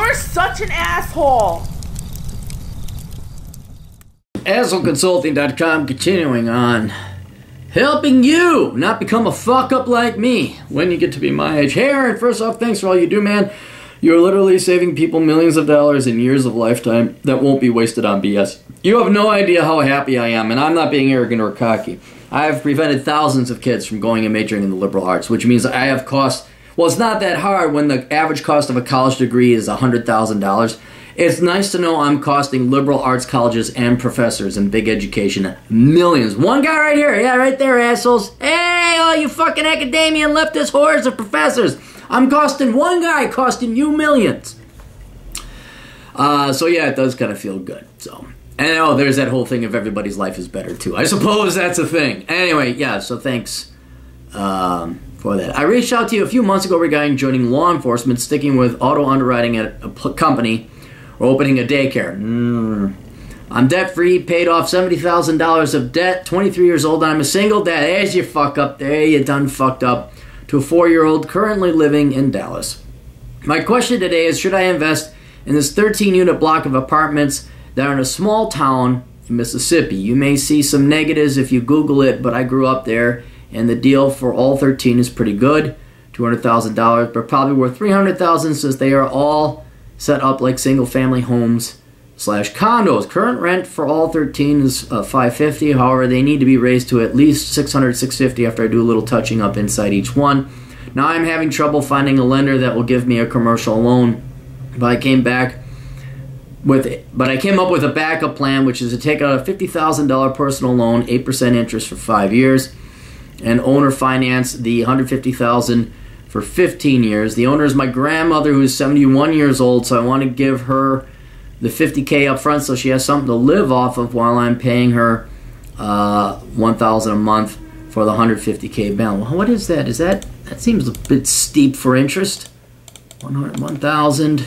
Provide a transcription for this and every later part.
You're such an asshole. AssholeConsulting.com, continuing on. Helping you not become a fuck-up like me when you get to be my age. Hey, Aaron, first off, thanks for all you do, man. You're literally saving people millions of dollars and years of lifetime that won't be wasted on BS. You have no idea how happy I am, and I'm not being arrogant or cocky. I have prevented thousands of kids from going and majoring in the liberal arts, which means I have cost... Well, it's not that hard when the average cost of a college degree is $100,000. It's nice to know I'm costing liberal arts colleges and professors in big education millions. One guy right here. Yeah, right there, assholes. Hey, all you fucking academia and leftist whores of professors. I'm costing one guy costing you millions. So yeah, it does kind of feel good. So, and oh, there's that whole thing of everybody's life is better too. I suppose that's a thing. Anyway, yeah, so thanks for that. I reached out to you a few months ago regarding joining law enforcement, sticking with auto underwriting at a company, or opening a daycare. I'm debt-free, paid off $70,000 of debt, 23 years old, and I'm a single dad. There's your fuck up. There you done fucked up. To a 4-year-old currently living in Dallas. My question today is, should I invest in this 13-unit block of apartments that are in a small town in Mississippi? You may see some negatives if you Google it, but I grew up there, and the deal for all 13 is pretty good, $200,000, but probably worth $300,000 since they are all set up like single-family homes / condos. Current rent for all 13 is $550. However, they need to be raised to at least $600, $650 after I do a little touching up inside each one. Now I'm having trouble finding a lender that will give me a commercial loan, but I came up with a backup plan, which is to take out a $50,000 personal loan, 8% interest for 5 years, and owner finance the $150,000 for 15 years. The owner is my grandmother, who's 71 years old, so I want to give her the $50K up front so she has something to live off of while I'm paying her $1,000 a month for the $150K balance. What is that? That seems a bit steep for interest. 1,000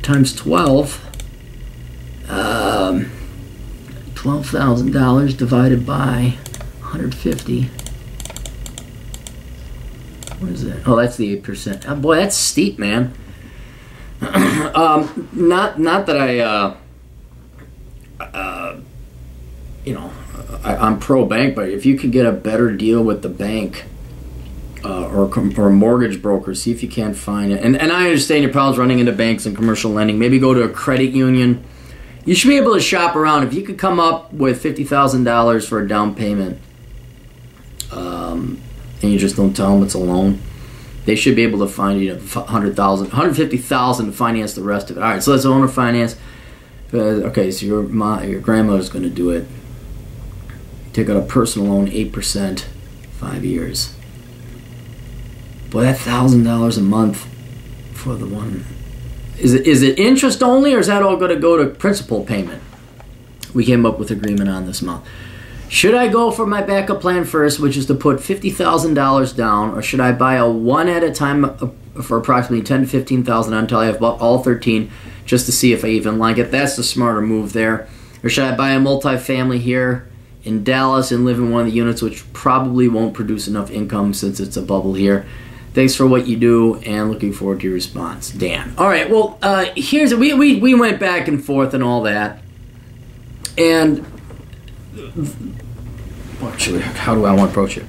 times 12. $12,000 divided by 150. What is that? Oh, that's the 8%. Oh, boy, that's steep, man. Not that I'm pro bank, but if you could get a better deal with the bank or a mortgage broker, see if you can't find it. And I understand your problems running into banks and commercial lending. Maybe go to a credit union. You should be able to shop around. If you could come up with $50,000 for a down payment, and you just don't tell them it's a loan, they should be able to find you $150,000 to finance the rest of it. All right, so that's owner finance. Okay, so your grandmother's going to do it. Take out a personal loan, 8%, 5 years. Boy, that $1,000 a month for the one. Is it interest only, or is that all going to go to principal payment? We came up with agreement on this month. Should I go for my backup plan first, which is to put $50,000 down, or should I buy a one at a time for approximately $10,000 to $15,000 until I have bought all 13, just to see if I even like it? That's the smarter move there. Or should I buy a multifamily here in Dallas and live in one of the units, which probably won't produce enough income since it's a bubble here? Thanks for what you do, and looking forward to your response, Dan. All right, well, we went back and forth and all that, and how do I want to approach it?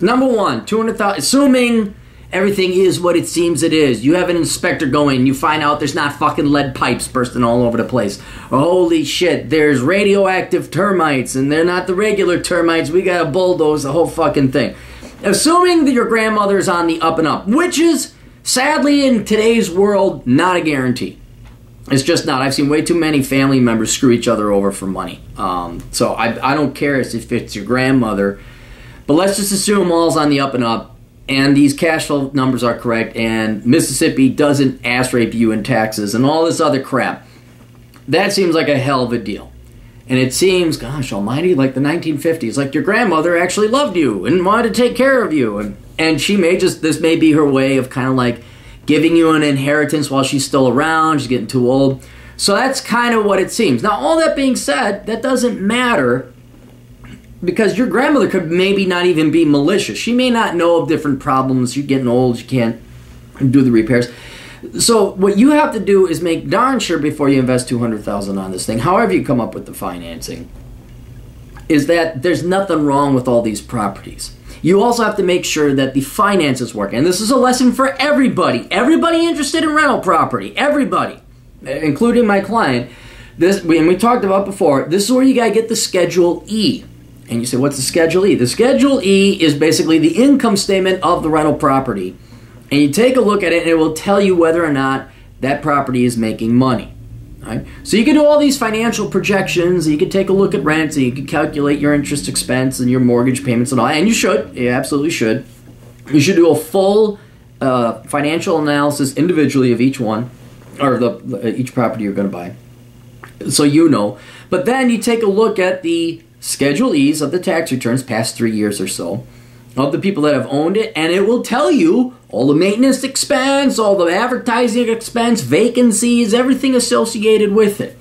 Number one, $200,000. Assuming everything is what it seems it is. You have an inspector going, you find out there's not fucking lead pipes bursting all over the place. Or, holy shit, there's radioactive termites, and they're not the regular termites. We gotta bulldoze the whole fucking thing. Assuming that your grandmother's on the up and up, which is, sadly, in today's world, not a guarantee. It's just not. I've seen way too many family members screw each other over for money. So I don't care if it's your grandmother. But let's just assume all's on the up and up, and these cash flow numbers are correct, and Mississippi doesn't ass rape you in taxes and all this other crap. That seems like a hell of a deal. And it seems, gosh almighty, like the 1950s. Like your grandmother actually loved you and wanted to take care of you. And she may this may be her way of kind of like giving you an inheritance while she's still around. She's getting too old. So that's kind of what it seems. Now, all that being said, that doesn't matter, because your grandmother could maybe not even be malicious. She may not know of different problems. You're getting old. You can't do the repairs. So what you have to do is make darn sure before you invest $200,000 on this thing, however you come up with the financing, is that there's nothing wrong with all these properties. You also have to make sure that the finances work. And this is a lesson for everybody. Everybody interested in rental property. Everybody, including my client. And we talked about before, this is where you got to get the Schedule E. And you say, what's the Schedule E? The Schedule E is basically the income statement of the rental property. And you take a look at it, and it will tell you whether or not that property is making money. Right? So you can do all these financial projections, you can take a look at rents, and you can calculate your interest expense and your mortgage payments and all, and you should. You absolutely should. You should do a full financial analysis individually of each one, or each property you're going to buy, so you know. But then you take a look at the Schedule E's of the tax returns past 3 years or so of the people that have owned it, and it will tell you all the maintenance expense, all the advertising expense, vacancies, everything associated with it.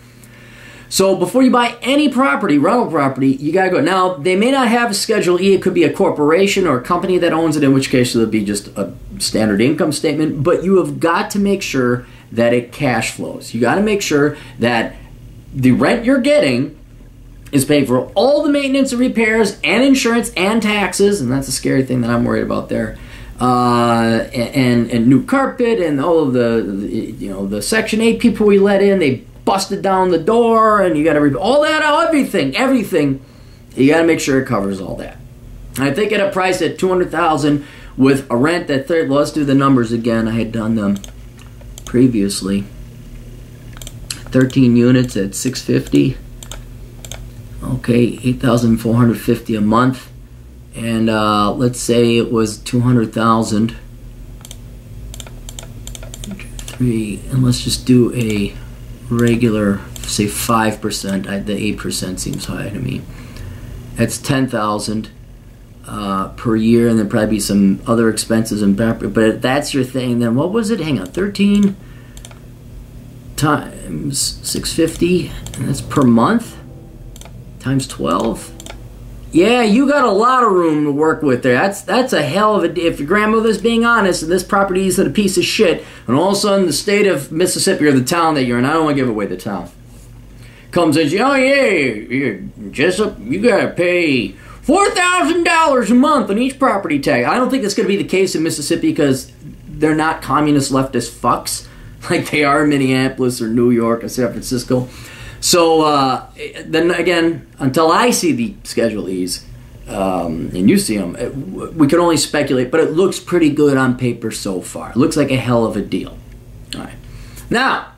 So before you buy any property, rental property, you got to go. Now, they may not have a Schedule E. It could be a corporation or a company that owns it, in which case it'll be just a standard income statement. But you have got to make sure that it cash flows. You got to make sure that the rent you're getting is paying for all the maintenance and repairs and insurance and taxes, and that's a scary thing that I'm worried about there. And new carpet and all of the Section 8 people we let in, they busted down the door, and you got to all that, everything. You got to make sure it covers all that. And I think at a price at $200,000 with a rent at let's do the numbers again. I had done them previously. 13 units at $650. Okay, $8,450 a month, and let's say it was $200,000. 3, and let's just do a regular, say 5%. The 8% seems high to me. That's $10,000 per year, and then probably some other expenses and but if that's your thing, then what was it? Hang on, 13 times 650, and that's per month. Times 12. Yeah, you got a lot of room to work with there. That's a hell of a... If your grandmother's being honest and this property is a piece of shit, and all of a sudden the state of Mississippi or the town that you're in, I don't want to give away the town, comes in, oh yeah, Jessup, you got to pay $4,000 a month on each property tax. I don't think that's going to be the case in Mississippi because they're not communist leftist fucks like they are in Minneapolis or New York or San Francisco. So then again, until I see the Schedule E's and you see them, we can only speculate, but it looks pretty good on paper so far. It looks like a hell of a deal. All right. Now,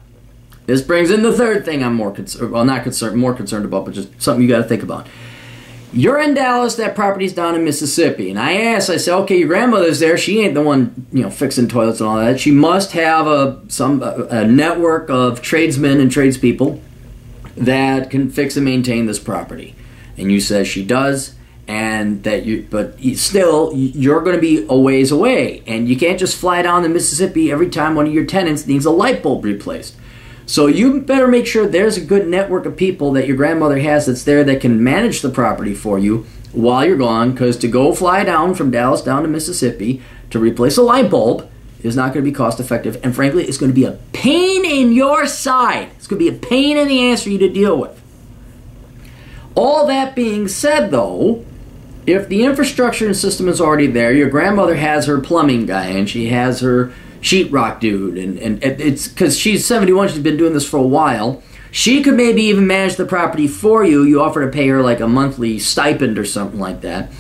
this brings in the third thing I'm more concerned about, but just something you got to think about. You're in Dallas, that property's down in Mississippi, and I said, okay, your grandmother's there. She ain't the one, fixing toilets and all that. She must have a network of tradesmen and tradespeople that can fix and maintain this property. And you say she does, and that you're going to be a ways away, and you can't just fly down to Mississippi every time one of your tenants needs a light bulb replaced. So you better make sure there's a good network of people that your grandmother has that's there that can manage the property for you while you're gone, because to go fly down from Dallas down to Mississippi to replace a light bulb is not going to be cost effective, and frankly, it's going to be a pain in your side. It's going to be a pain in the ass for you to deal with. All that being said, though, if the infrastructure and system is already there, your grandmother has her plumbing guy, and she has her sheetrock dude, and it's because she's 71, she's been doing this for a while. She could maybe even manage the property for you. You offer to pay her like a monthly stipend or something like that.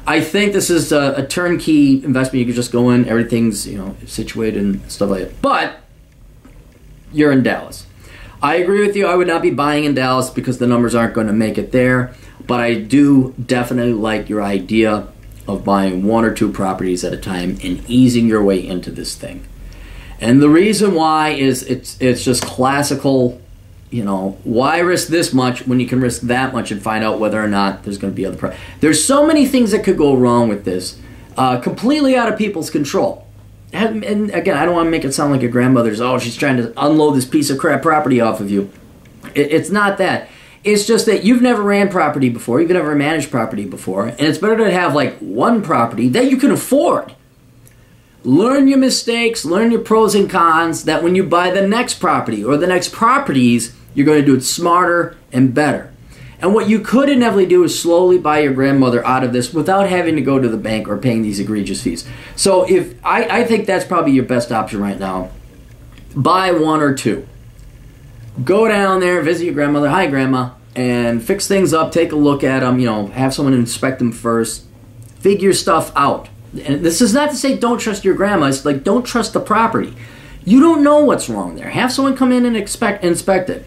I think this is a turnkey investment. You can just go in, everything's situated and stuff like that. But you're in Dallas. I agree with you. I would not be buying in Dallas because the numbers aren't going to make it there. But I do definitely like your idea of buying 1 or 2 properties at a time and easing your way into this thing. And the reason why is it's just classical. Why risk this much when you can risk that much and find out whether or not there's going to be other There's so many things that could go wrong with this, completely out of people's control. And again, I don't want to make it sound like your grandmother's, she's trying to unload this piece of crap property off of you. It's not that. It's just that you've never ran property before, you've never managed property before, and it's better to have like one property that you can afford. Learn your mistakes, learn your pros and cons, that when you buy the next property or the next properties, you're going to do it smarter and better. And what you could inevitably do is slowly buy your grandmother out of this without having to go to the bank or paying these egregious fees. So if I think that's probably your best option right now. Buy one or two. Go down there, visit your grandmother, hi grandma, and fix things up, take a look at them, have someone inspect them first. Figure stuff out. And this is not to say don't trust your grandma, it's like don't trust the property. You don't know what's wrong there. Have someone come in and inspect it.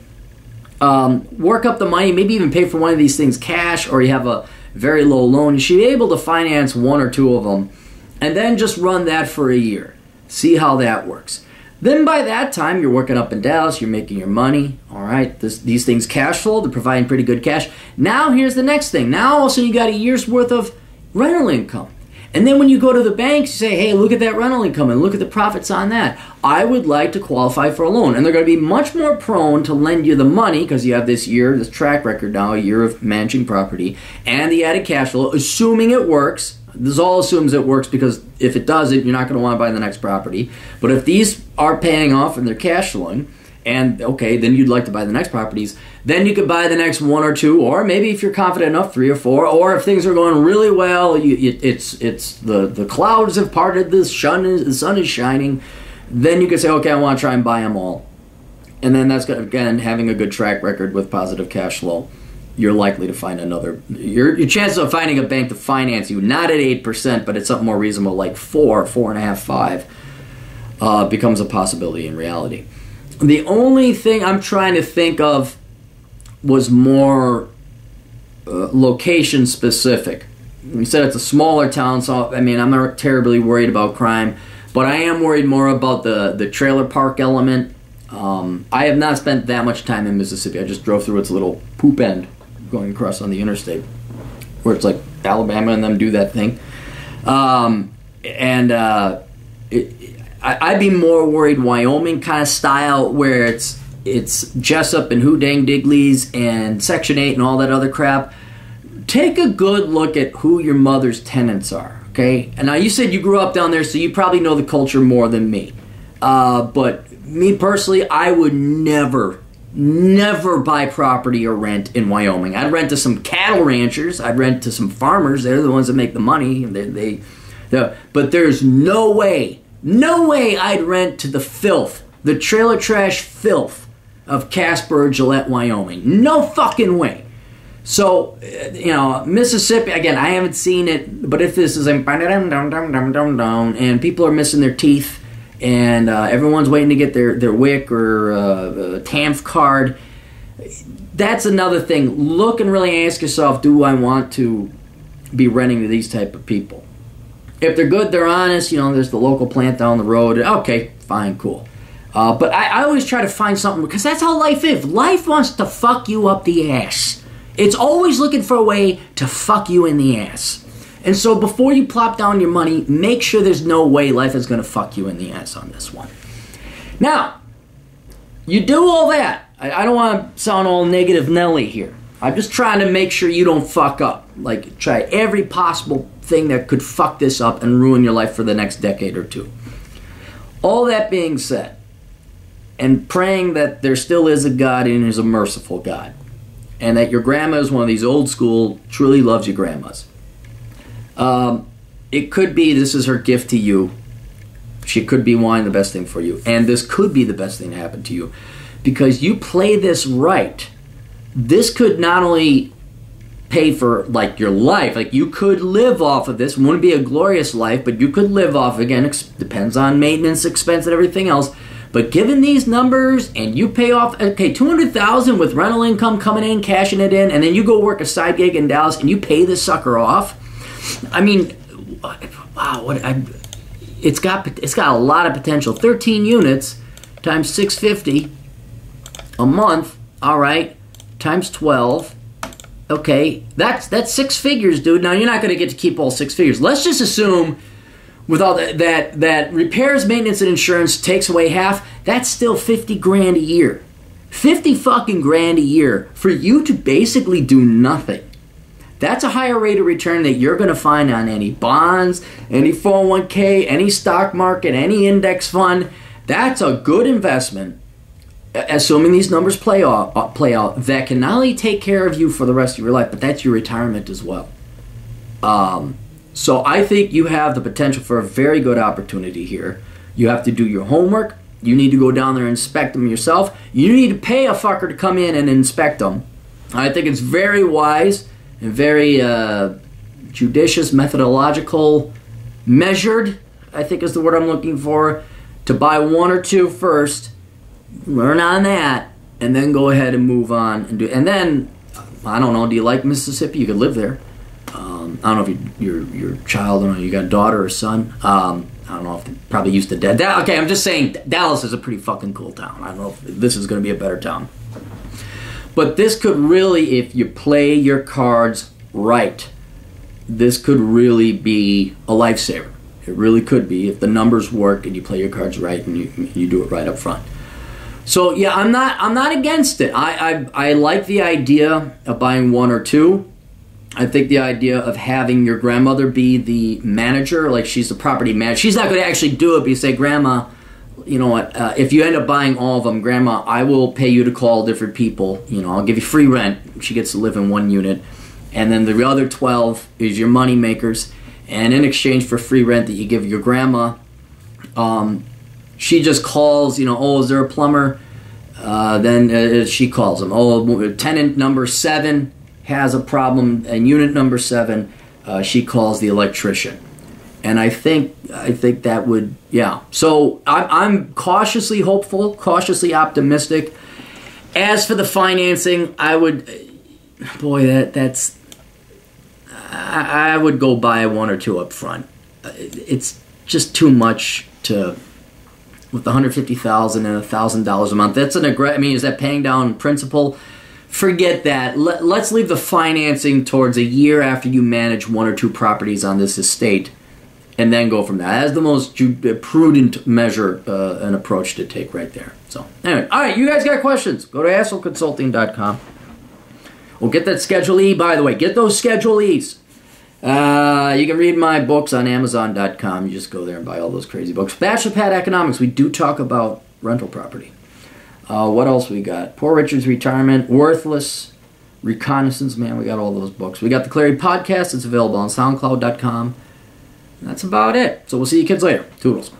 Work up the money, maybe even pay for one of these things cash, or you have a very low loan. You should be able to finance one or two of them, and then just run that for a year. See how that works. Then by that time, you're working up in Dallas, you're making your money, all right? These things cash flow, they're providing pretty good cash. Now here's the next thing. Now all of a sudden you got a year's worth of rental income. And then when you go to the banks, you say, hey, look at that rental income and look at the profits on that. I would like to qualify for a loan. And they're going to be much more prone to lend you the money because you have this track record now, a year of managing property, and the added cash flow, assuming it works. This all assumes it works, because if it doesn't, you're not going to want to buy the next property. But if these are paying off and they're cash flowing, and okay, then you'd like to buy the next properties, then you could buy the next one or two, or maybe if you're confident enough, 3 or 4, or if things are going really well, it's the clouds have parted, the sun is shining, then you could say, okay, I want to try and buy them all. And then that's, again, having a good track record with positive cash flow. You're likely to find your chances of finding a bank to finance you, not at 8%, but at something more reasonable like 4, 4.5, 5, becomes a possibility in reality. The only thing I'm trying to think of was more location specific. You said it's a smaller town, so I mean, I'm not terribly worried about crime, but I am worried more about the trailer park element. I have not spent that much time in Mississippi. I just drove through its little poop end going across on the interstate, where it's like Alabama and them do that thing. I'd be more worried Wyoming kind of style, where it's Jessup and Hoodang Digley's and Section 8 and all that other crap. Take a good look at who your mother's tenants are, okay? And now you said you grew up down there, so you probably know the culture more than me. But me personally, I would never buy property or rent in Wyoming. I'd rent to some cattle ranchers. I'd rent to some farmers. They're the ones that make the money. But there's no way I'd rent to the filth, the trailer trash filth of Casper or Gillette, Wyoming. No fucking way. So, Mississippi, again, I haven't seen it, but if this is and people are missing their teeth, and everyone's waiting to get their WIC or TAMF card, that's another thing. Look and really ask yourself, do I want to be renting to these type of people? If they're good, they're honest, there's the local plant down the road, okay, fine, cool. But I always try to find something, because that's how life is. Life wants to fuck you up the ass. It's always looking for a way to fuck you in the ass. And so before you plop down your money, make sure there's no way life is going to fuck you in the ass on this one. Now, you do all that. I don't want to sound all negative Nelly here. I'm just trying to make sure you don't fuck up. Like, try every possible thing that could fuck this up and ruin your life for the next decade or two. All that being said, and praying that there still is a God and is a merciful God, and that your grandma is one of these old school, truly loves you grandmas. It could be this is her gift to you. She could be wanting the best thing for you. And this could be the best thing to happen to you. Because you play this right, this could not only pay for your life, you could live off of this. It wouldn't be a glorious life, but you could live off, again, depends on maintenance expense and everything else. But given these numbers, and you pay off, okay, $200,000 with rental income coming in, cashing it in, and then you go work a side gig in Dallas and you pay this sucker off. I mean, wow, it's got a lot of potential. 13 units times $650 a month. All right, times 12. Okay, that's 6 figures, dude. Now you're not going to get to keep all 6 figures. Let's just assume, with all that repairs, maintenance, and insurance takes away half, that's still $50,000 a year. 50 fucking grand a year for you to basically do nothing. That's a higher rate of return that you're going to find on any bonds, any 401k, any stock market, any index fund. That's a good investment, assuming these numbers play out, that can not only take care of you for the rest of your life, but that's your retirement as well. So I think you have the potential for a very good opportunity here. You have to do your homework. You need to go down there and inspect them yourself. You need to pay a fucker to come in and inspect them. I think it's very wise and very judicious, methodological, measured, I think is the word I'm looking for, to buy one or two first, learn on that, and then go ahead and move on and do. And then, I don't know, do you like Mississippi? You could live there. I don't know if your child, I don't know, you got a daughter or son. I don't know if they're probably used to that. Okay, I'm just saying Dallas is a pretty fucking cool town. I don't know if this is going to be a better town. But this could really, if you play your cards right, this could really be a lifesaver. It really could be if the numbers work and you play your cards right and you do it right up front. So yeah, I'm not against it. I like the idea of buying one or two. I think the idea of having your grandmother be the manager, like she's the property manager. She's not going to actually do it, but you say, Grandma, you know what, if you end up buying all of them, Grandma, I will pay you to call different people. You know, I'll give you free rent. She gets to live in one unit. And then the other 12 is your money makers. And in exchange for free rent that you give your grandma, she just calls, you know, oh, is there a plumber? Then she calls them. Oh, tenant number 7 has a problem, and unit number 7, she calls the electrician. And I think that would, yeah. So I'm cautiously hopeful, cautiously optimistic. As for the financing, I would, boy, that's, I would go buy one or two up front. It's just too much to, with $150,000 and $1,000 a month. That's I mean, is that paying down principal? Forget that. Let's leave the financing towards a year after you manage one or two properties on this estate, and then go from that. That's the most prudent measure and approach to take right there. So anyway, all right, you guys got questions? Go to assholeconsulting.com. We'll get that Schedule E, by the way. Get those Schedule E's. You can read my books on Amazon.com. You just go there and buy all those crazy books. Bachelor Pad Economics, we do talk about rental property. What else we got? Poor Richard's Retirement, Worthless, Reconnaissance, man, we got all those books. We got the Clarity Podcast. It's available on SoundCloud.com. That's about it. So we'll see you kids later. Toodles.